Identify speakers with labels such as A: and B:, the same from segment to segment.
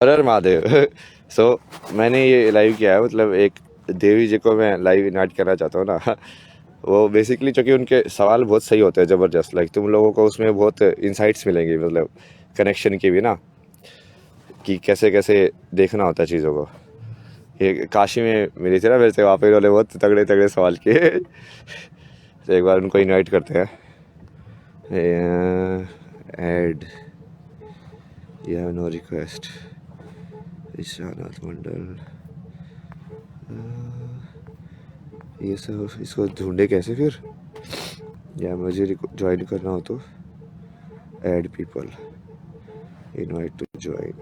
A: हर महादेव। सो मैंने ये लाइव किया है, मतलब एक देवी जी को मैं लाइव इनवाइट करना चाहता हूँ ना। वो बेसिकली चूंकि उनके सवाल बहुत सही होते हैं, ज़बरदस्त, लाइक तुम लोगों को उसमें बहुत इंसाइट्स मिलेंगी, मतलब कनेक्शन की भी ना, कि कैसे कैसे देखना होता है चीज़ों को। ये काशी में मिली थी ना, वैसे वहाँ पे इन्होंने बहुत तगड़े तगड़े सवाल किए। तो एक बार उनको इनवाइट करते हैं। Add, you have no request, Ishanath Mandal. ये सब इसको ढूंढे कैसे फिर, या मुझे ज्वाइन करना हो तो add people, invite to join.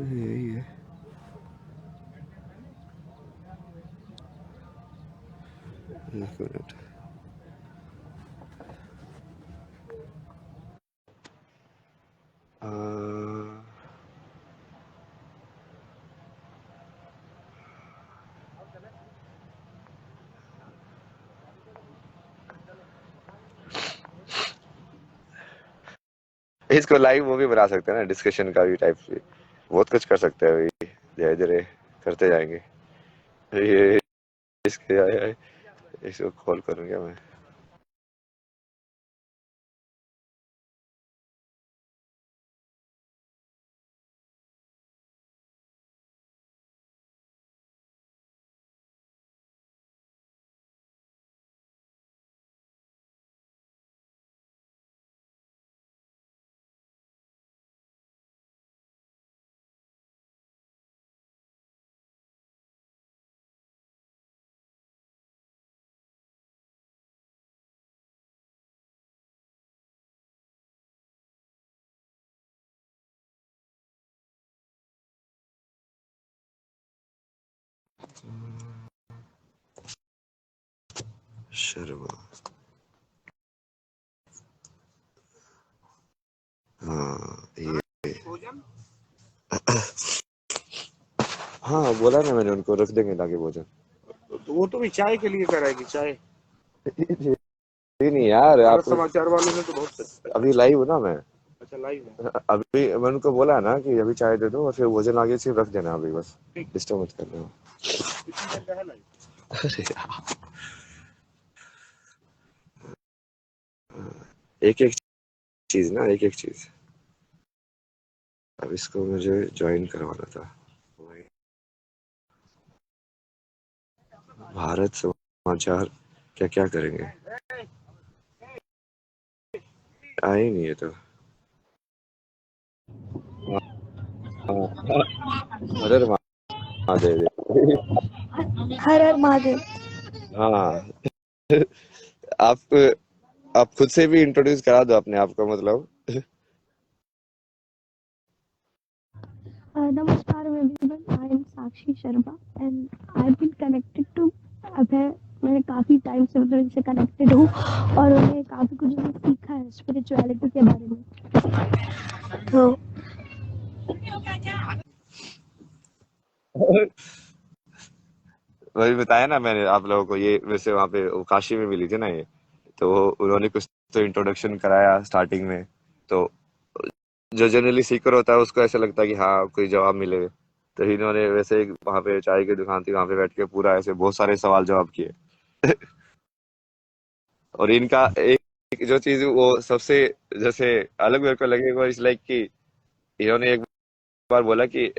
A: यही है। एक मिनट। इसको लाइव वो भी बना सकते हैं ना, डिस्कशन का भी टाइप भी, बहुत कुछ कर सकते हैं अभी, धीरे धीरे करते जाएंगे। ये इसके आए, इसको कॉल करूंगा मैं। शर्मा, हाँ ये, हाँ बोला ना मैंने उनको, रख देंगे लाके भोजन।
B: तो वो तो भी चाय के लिए कराएगी चाय।
A: ये नहीं यार,
B: भारत
A: आप
B: समाचार वालों ने तो बहुत।
A: अभी लाइव हो ना मैं।
B: अच्छा लाइव है।
A: अभी मैंने उनको बोला ना कि अभी चाय दे दो और फिर भोजन आगे सिर्फ रख देना अभी, बस डिस्टर्ब मत करना।
B: कितनी घंटा है लाइव?
A: अरे यार, एक एक चीज ना, एक एक चीज। अब इसको मुझे ज्वाइन करवाना था। भारत समाचार क्या क्या करेंगे, आए नहीं है तो। हर महादेव।
C: हर हर महादेव।
A: हाँ। आप आप खुद से भी इंट्रोड्यूस करा दो अपने आप को, मतलब।
C: नमस्कार everyone, I am Sakshi Sharma and I have been connected to Abhay. मैं काफ़ी टाइम से मतलब इनसे कनेक्टेड हूँ और उन्हें काफ़ी कुछ मैंने सीखा है स्पिरिचुअलिटी के बारे में। तो
A: वही बताया ना मैंने आप लोगों को, ये वैसे वहां पे वो काशी में मिली थी ना ये, तो उन्होंने कुछ तो इंट्रोडक्शन कराया स्टार्टिंग में। तो जो जनरली सीकर होता है उसको ऐसा लगता है कि हाँ कोई जवाब मिले, तो इन्होंने वैसे वहां पे चाय की दुकान थी, वहां पे बैठ के पूरा ऐसे बहुत सारे सवाल जवाब किए। और इनका एक जो चीज वो सबसे जैसे अलग मेरे को लगे, वो इस लाइक कि इन्होंने एक बार बोला कि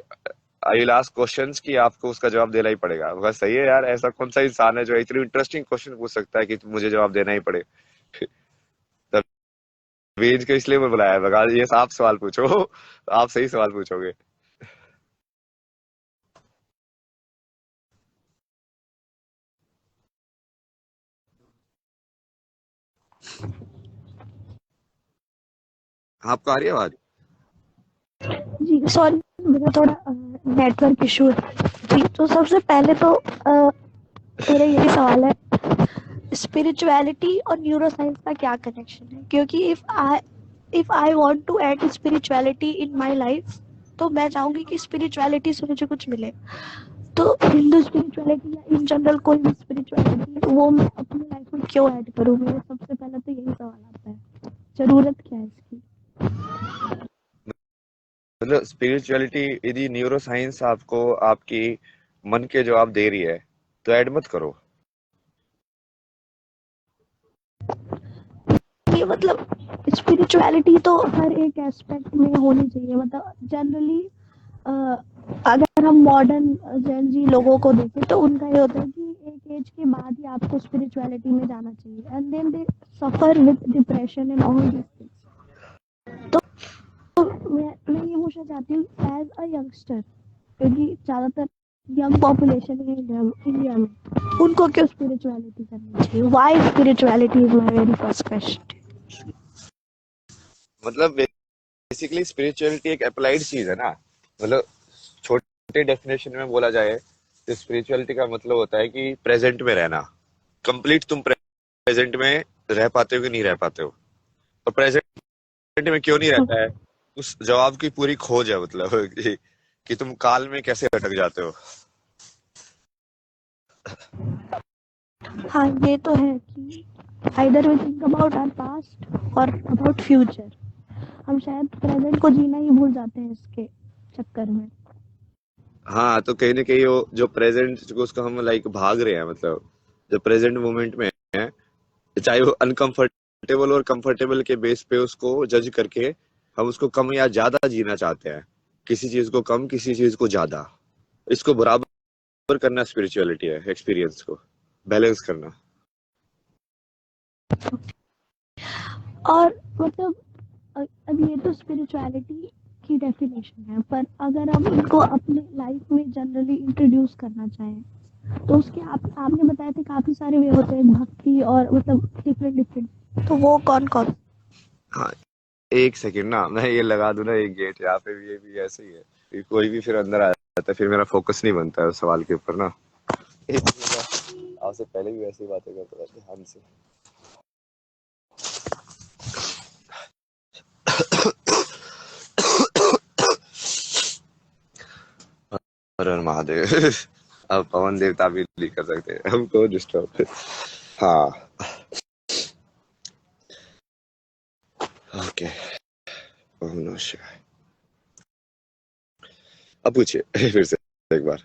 A: आई विल आस्क क्वेश्चंस कि आपको उसका जवाब देना ही पड़ेगा। बस सही है यार, ऐसा कौन सा इंसान है जो इतनी इंटरेस्टिंग क्वेश्चन पूछ सकता है कि मुझे जवाब देना ही पड़े। तभी इनको इसलिए मैं बुलाया, मगर ये आप सवाल पूछो, आप सही सवाल पूछोगे। आपको आ रही है आवाज?
C: जी सॉरी, मेरा थोड़ा नेटवर्क इशू है। जी तो सबसे पहले तो मेरा यही सवाल है, स्पिरिचुअलिटी और न्यूरो साइंस का क्या कनेक्शन है? क्योंकि if I want to add spirituality in my life, तो मैं चाहूंगी कि स्पिरिचुअलिटी से मुझे कुछ मिले। तो हिंदू स्पिरिचुअलिटी या इन जनरल कोई भी स्पिरिचुअलिटी वो मैं अपनी लाइफ में क्यों ऐड करूँ, मेरे सबसे पहले तो यही सवाल आता है, जरूरत क्या है इसकी।
A: मतलब स्पिरिचुअलिटी यदि न्यूरो साइंस आपको आपकी मन के जवाब दे रही है तो ऐड मत करो।
C: ये मतलब स्पिरिचुअलिटी तो हर एक एस्पेक्ट में होनी चाहिए, मतलब जनरली अगर हम मॉडर्न जेन जी लोगों को देखें तो उनका ये होता है कि एक एज के बाद ही आपको स्पिरिचुअलिटी में जाना चाहिए, and then they suffer with depression and all this things. तो मैं ये पूछना चाहती हूँ एज अ यंगस्टर, क्योंकि ज़्यादातर यंग पॉपुलेशन है इंडिया में, उनको क्यों स्पिरिचुअलिटी करनी चाहिए? Why spirituality is my very first question.
A: मतलब बेसिकली स्पिरिचुअलिटी एक अप्लाइड चीज है ना। मतलब छोटे डेफिनेशन में बोला जाए तो स्पिरिचुअलिटी का मतलब होता है कि प्रेजेंट में रहना। कंप्लीट तुम प्रेजेंट में रह पाते हो कि नहीं रह पाते हो, और प्रेजेंट में क्यों नहीं रहता है उस जवाब की पूरी खोज है। मतलब कि तुम काल में कैसे अटक जाते हो।
C: हाँ, ये तो है कि either we think about our past और अबाउट फ्यूचर, हम शायद प्रेजेंट को जीना ही भूल जाते हैं इसके चक्कर में।
A: हाँ, तो कहीं ना कहीं वो जो प्रेजेंट उसको हम लाइक भाग रहे हैं, मतलब जो प्रेजेंट मोमेंट में है, चाहे वो अनकंफर्टेबल और कंफर्टेबल के बेस पे उसको जज करके हम उसको कम या ज्यादा जीना चाहते हैं। किसी चीज को कम, किसी चीज को ज्यादा, इसको बराबर करना स्पिरिचुअलिटी है। एक्सपीरियंस को बैलेंस करना।
C: और मतलब अब ये तो स्पिरिचुअलिटी की डेफिनेशन है, पर अगर हम इनको अपने लाइफ में जनरली इंट्रोड्यूस करना चाहें तो उसके आपने बताया थे काफी सारे वे होते हैं भक्ति और मतलब डिफरेंट, तो वो कौन कौन?
A: हाँ, एक सेकंड ना, मैं ये लगा दूं ना एक गेट यहाँ पे भी, ये भी ऐसे ही है कि कोई भी फिर अंदर आ जाता है, फिर मेरा फोकस नहीं बनता है उस सवाल के ऊपर ना। एक मिनट, आपसे पहले भी ऐसी बातें करता था ध्यान से। हर हर महादेव। अब पवन देवता भी नहीं कर सकते हमको डिस्टर्ब। हाँ, ओके, ओम नमः शिवाय। अब पूछिए फिर से एक बार।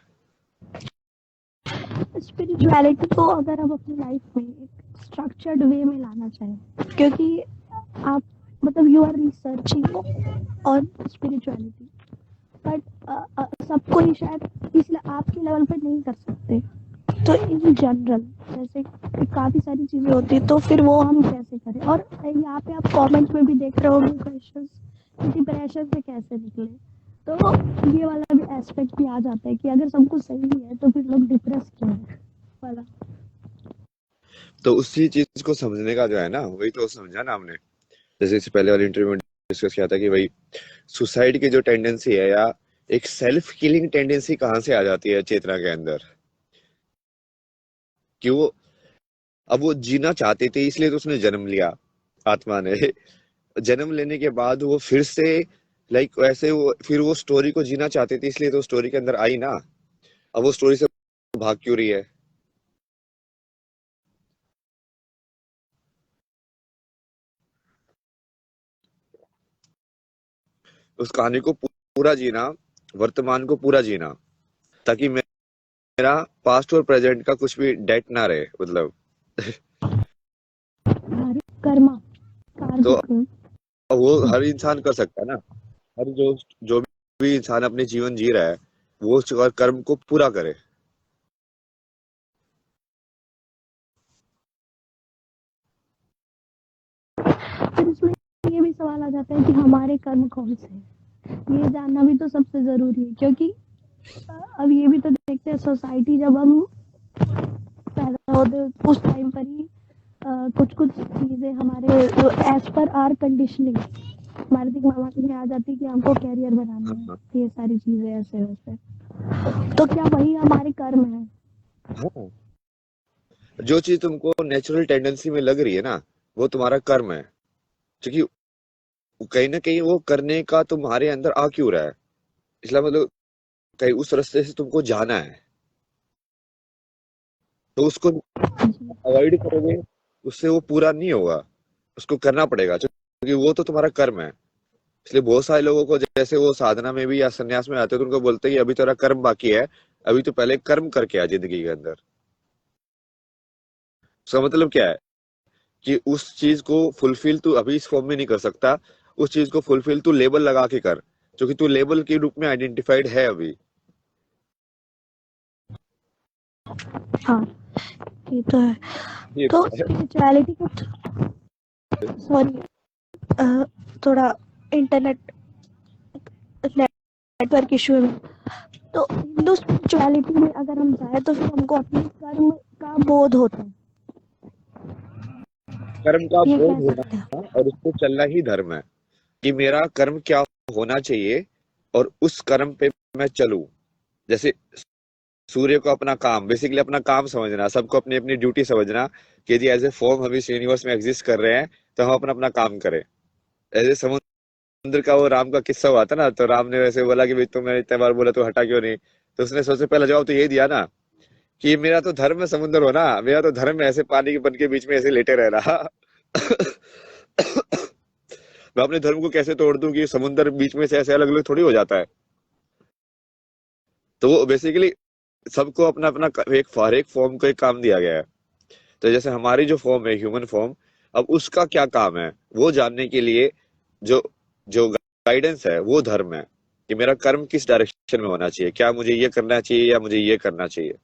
C: स्पिरिचुअलिटी को अगर हम अपनी लाइफ में एक स्ट्रक्चर्ड वे में लाना चाहें, क्योंकि आप मतलब you are researching on spirituality, but सबको ही शायद इसलिए आपके लेवल पे नहीं कर सकते, तो इन जनरल जैसे काफ़ी सारी चीज़ें होती है, तो फिर वो हम कैसे करें? और यहाँ पे आप कमेंट्स में भी देख रहे होंगे क्वेश्चंस कि डिप्रेशन से कैसे निकले, तो ये वाला भी एस्पेक्ट भी आ जाता है कि अगर सब कुछ सही है तो फिर लोग डिप्रेस क्यों है वाला।
A: तो उसी चीज को समझने का जो है ना, वही तो समझा ना हमने। जैसे इससे पहले वाले इंटरव्यू में डिस्कस किया था कि भाई सुसाइड की जो टेंडेंसी है या एक सेल्फ किलिंग टेंडेंसी कहाँ से आ जाती है चेतना के अंदर। कि वो अब वो जीना चाहते थे इसलिए तो उसने जन्म लिया, आत्मा ने। जन्म लेने के बाद वो फिर से लाइक वैसे वो फिर वो स्टोरी को जीना चाहते थे इसलिए तो स्टोरी के अंदर आई ना। अब वो स्टोरी से भाग क्यों रही है? उस कहानी को पूरा जीना, वर्तमान को पूरा जीना, ताकि मेरा पास्ट और प्रेजेंट का कुछ भी डेट ना रहे। मतलब
C: कर्मा
A: तो
C: कार्मिक।
A: वो हर इंसान कर सकता है ना। हर जो जो भी इंसान अपने जीवन जी रहा है वो उस कर्म को पूरा करे।
C: फिर इसमें ये भी सवाल आ जाता है कि हमारे कर्म कौन से हैं, ये जानना भी तो सबसे ज़रूरी है, क्योंकि अब ये भी तो देखते हैं सोसाइटी जब हम पैदा होते हैं, उस टाइम पर ही कुछ कुछ चीज़ें हमारे एज पर आर कंडीशनिंग हमारे दिमाग में आ जाती है कि हमको कैरियर बनाना
A: हाँ,
C: है, ये सारी चीज़ें ऐसे वैसे, तो क्या वही हमारे कर्म है?
A: हाँ। जो चीज तुमको नेचुरल टेंडेंसी में लग रही है ना, वो तुम्हारा कर्म है। क्योंकि कहीं ना कहीं वो करने का तुम्हारे अंदर आ क्यों रहा है, इसलिए मतलब कहीं उस रास्ते से तुमको जाना है। तो उसको अवॉइड करोगे, उससे वो पूरा नहीं होगा, उसको करना पड़ेगा क्योंकि वो तो तुम्हारा कर्म है। इसलिए बहुत सारे लोगों को जैसे वो साधना में भी या संन्यास में आते हैं तो उनको बोलते हैं कि अभी तेरा कर्म बाकी है, अभी तो पहले कर्म करके आ जिंदगी के अंदर। उसका मतलब क्या है कि उस चीज को फुलफिल तू अभी इस फॉर्म में नहीं कर सकता, उस चीज को फुलफिल तू लेबल लगा के कर, क्योंकि तू लेबल के रूप में आइडेंटिफाइड है अभी।
C: हाँ, ये तो है।
A: ये
C: तो स्पिरिचुअलिटी का सॉरी थोड़ा इंटरनेट नेटवर्क इशू है। तो हिंदू स्पिरिचुअलिटी में अगर हम जाए तो फिर हमको अपने कर्म का बोध होता है,
A: कर्म का
C: ये
A: बोध
C: कह सकते हैं।
A: होना और उसको चलना ही धर्म है, कि मेरा कर्म क्या होना चाहिए और उस कर्म पे मैं चलूं। जैसे सूर्य को अपना काम, बेसिकली अपना काम समझना, सबको अपनी अपनी ड्यूटी समझना कि यदि एज ए फॉर्म हम इस यूनिवर्स में एग्जिस्ट कर रहे हैं तो हम अपना अपना काम करें। एज ए समुद्र का वो राम का किस्सा हुआ था ना, तो राम ने वैसे बोला कि भाई तुमने इतने बार बोला तो हटा क्यों नहीं, तो उसने सबसे पहला जवाब तो यही दिया ना कि मेरा तो धर्म है समुद्र होना, मेरा तो धर्म है ऐसे पानी के बन के बीच में ऐसे लेटे रहना। मैं अपने धर्म को कैसे तोड़ दूं कि समुद्र बीच में से ऐसे अलग अलग थोड़ी हो जाता है। तो वो बेसिकली सबको अपना अपना एक हर एक फॉर्म को एक काम दिया गया है। तो जैसे हमारी जो फॉर्म है ह्यूमन फॉर्म, अब उसका क्या काम है वो जानने के लिए जो जो गाइडेंस है वो धर्म है, कि मेरा कर्म किस डायरेक्शन में होना चाहिए, क्या मुझे ये करना चाहिए या मुझे ये करना चाहिए।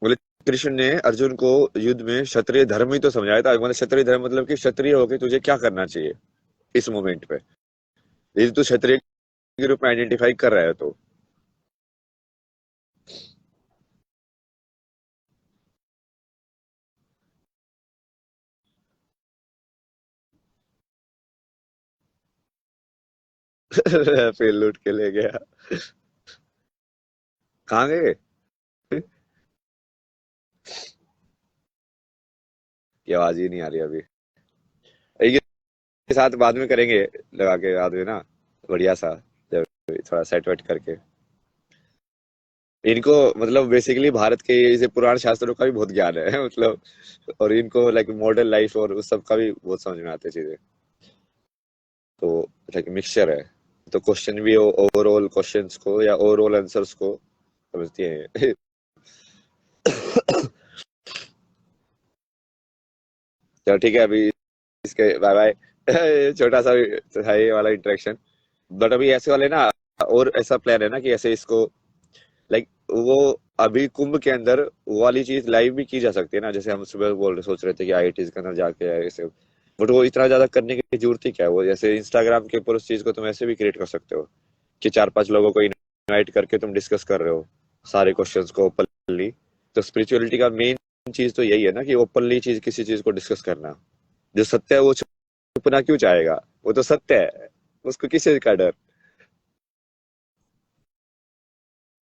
A: बोले कृष्ण ने अर्जुन को युद्ध में क्षत्रिय धर्म ही तो समझाया था, मतलब क्षत्रिय धर्म मतलब कि क्षत्रिय होके तुझे क्या करना चाहिए इस मोमेंट पे, यदि तू क्षत्रिय के रूप में आइडेंटिफाई कर रहा है तो। फिर लूट के ले गया। कहाँ गए? ये आवाज ही नहीं आ रही अभी। एक के साथ बाद में करेंगे, लगा के बाद में ना, बढ़िया सा, जब थोड़ा सेट वेट करके। इनको मतलब बेसिकली भारत के जैसे पुराण शास्त्रों का भी बहुत ज्ञान है। मतलब, और इनको लाइक मॉडर्न लाइफ और उस सब का भी बहुत समझ में आते हैं चीजें। तो लाइक मिक्सचर है, तो क्वेश्चन भी ओवरऑल क्वेश्चंस को या ओवरऑल आंसर्स को समझती है। चलो ठीक है, अभी इसके बाय बाय। छोटा सा था ये वाला इंटरेक्शन। बट अभी ऐसे वाले ना, और ऐसा प्लान है ना कि ऐसे इसको लाइक वो अभी कुंभ के अंदर वो वाली चीज लाइव भी की जा सकती है ना, जैसे हम सुबह सोच रहे थे कि आईआईटीज के अंदर जाके ऐसे। बट वो इतना ज्यादा करने की जरूरत ही क्या है, वो जैसे इंस्टाग्राम के ऊपर उस चीज को तुम ऐसे भी क्रिएट कर सकते हो कि चार पांच लोगों को इनवाइट करके तुम डिस्कस कर रहे हो सारे क्वेश्चंस को ओपनली। तो स्पिरिचुअलिटी का मेन चीज तो यही है ना कि ओपनली चीज किसी चीज को डिस्कस करना। जो सत्य है वो छुपना क्यों चाहेगा, वो तो सत्य है, उसको किस चीज का डर।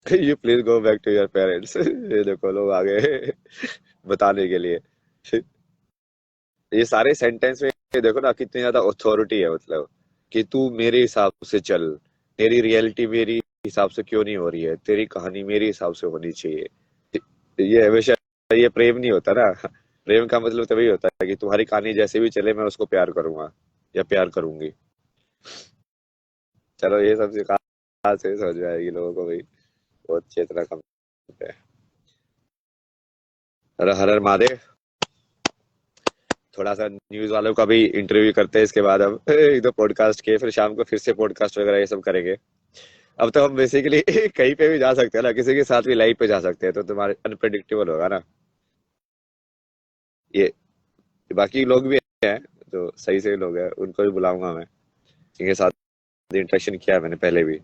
A: You please go back to your parents. ये देखो लोग आ गए बताने के लिए। ये सारे सेंटेंस में ये देखो ना कितनी ज्यादा अथॉरिटी है, मतलब कि तू मेरे हिसाब से चल, तेरी रियलिटी मेरी हिसाब से क्यों नहीं हो रही है, तेरी कहानी मेरे हिसाब से होनी चाहिए। ये हमेशा, ये प्रेम नहीं होता ना। प्रेम का मतलब तभी होता है कि तुम्हारी कहानी जैसे भी चले मैं उसको प्यार करूंगा या प्यार करूंगी। चलो ये सब कहाँ से समझ में आएगी लोगों को भाई, बहुत चेतना कम है। हर हर महादेव। थोड़ा सा न्यूज वालों का भी इंटरव्यू करते हैं इसके बाद, अब एक दो पॉडकास्ट के, फिर शाम को फिर से पॉडकास्ट वगैरह ये सब करेंगे। अब तो हम बेसिकली कहीं पे भी जा सकते हैं ना, किसी के साथ भी लाइव पे जा सकते हैं, तो तुम्हारे अनप्रेडिक्टेबल होगा ना ये। बाकी लोग भी हैं जो सही सही लोग हैं, उनको भी बुलाऊंगा मैं, जिनके साथ इंटरेक्शन किया है मैंने पहले भी,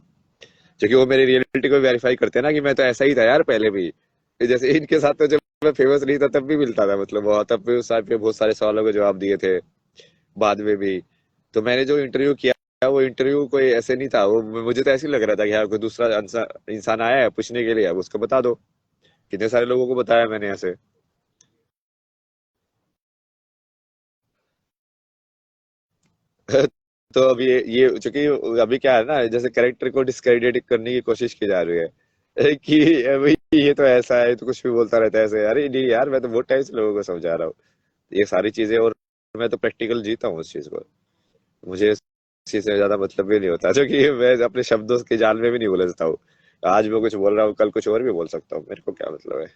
A: क्योंकि वो मेरी रियलिटी को वेरीफाई करते हैं ना कि मैं तो ऐसा ही था यार पहले भी। जैसे इनके साथ तो जब मैं फेमस नहीं था तब भी मिलता था, मतलब वो तब भी उस टाइम पे बहुत सारे सवालों के जवाब दिए थे, बाद में भी। तो मैंने जो इंटरव्यू किया वो इंटरव्यू कोई ऐसे नहीं था, वो मुझे तो ऐसे ही लग रहा था कि यार कोई दूसरा इंसान आया है पूछने के लिए, अब उसको बता दो। कितने सारे लोगों को बताया मैंने ऐसे। तो अब ये चूंकि अभी क्या है ना, जैसे कैरेक्टर को डिस्क्रेडिट करने की कोशिश की जा रही है कि अभी ये तो ऐसा है, तो कुछ भी बोलता रहता है ऐसे। अरे नहीं यार, मैं तो बहुत टाइम से लोगों को समझा रहा हूँ ये सारी चीजें, और मैं तो प्रैक्टिकल जीता हूँ उस चीज को। मुझे इस चीज से ज्यादा मतलब भी नहीं होता, क्योंकि मैं अपने शब्दों के जाल में भी नहीं उलझता हूँ। आज मैं कुछ बोल रहा हूँ, कल कुछ और भी बोल सकता हूँ, मेरे को क्या मतलब है।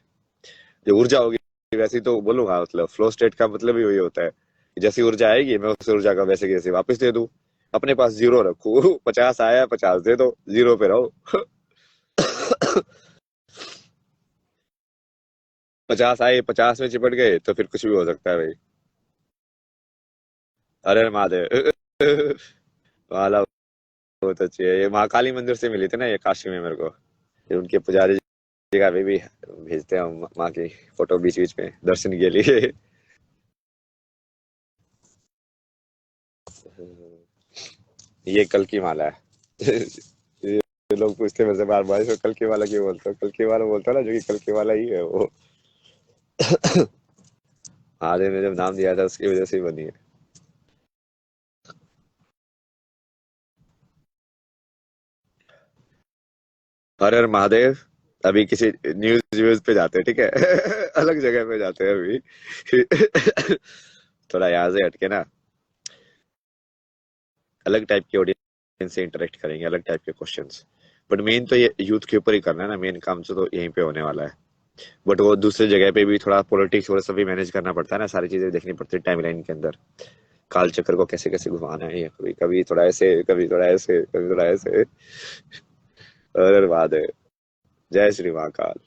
A: जो ऊर्जा होगी वैसी तो बोलूंगा, मतलब फ्लो स्टेट का मतलब ही वही होता है कि जैसी ऊर्जा आएगी मैं उस ऊर्जा का वैसे कैसे वापस दे दूं। अपने पास जीरो रखू 50 आया 50 दे दो, जीरो पे रहो 50 आए 50 में चिपट गए तो फिर कुछ भी हो सकता है भाई। अरे महादेव वाला बहुत अच्छी है ये। महाकाली मंदिर से मिली थी ना ये, काशी में मेरे को। फिर उनके पुजारी जी का भी भेजते हैं हम माँ की फोटो बीच बीच में दर्शन के लिए ये कल की माला है ये लोग पूछते हैं मेरे से बार बार, इसको कल की माला क्यों बोलते हो? कल की माला बोलता है ना, जो कि कल की माला ही है वो। महादेव ने जब नाम दिया था उसकी वजह से ही बनी है। हर हर महादेव। अभी किसी न्यूज व्यूज पे जाते हैं, ठीक है अलग जगह पे जाते हैं अभी थोड़ा यहाँ से हटके ना, अलग टाइप की ऑडियंस से इंटरेक्ट करेंगे, अलग टाइप के क्वेश्चंस। बट मेन तो ये यूथ के ऊपर ही करना है ना, मेन काम तो यहीं पे होने वाला है। बट वो दूसरी जगह पे भी थोड़ा पॉलिटिक्स और सब भी मैनेज करना पड़ता है ना, सारी चीजें देखनी पड़ती है टाइमलाइन के अंदर। काल चक्र को कैसे कैसे घुमाना है, ये कभी कभी थोड़ा ऐसे, कभी थोड़ा ऐसे, कभी थोड़ा ऐसे। और बाद है। जय श्री महाकाल।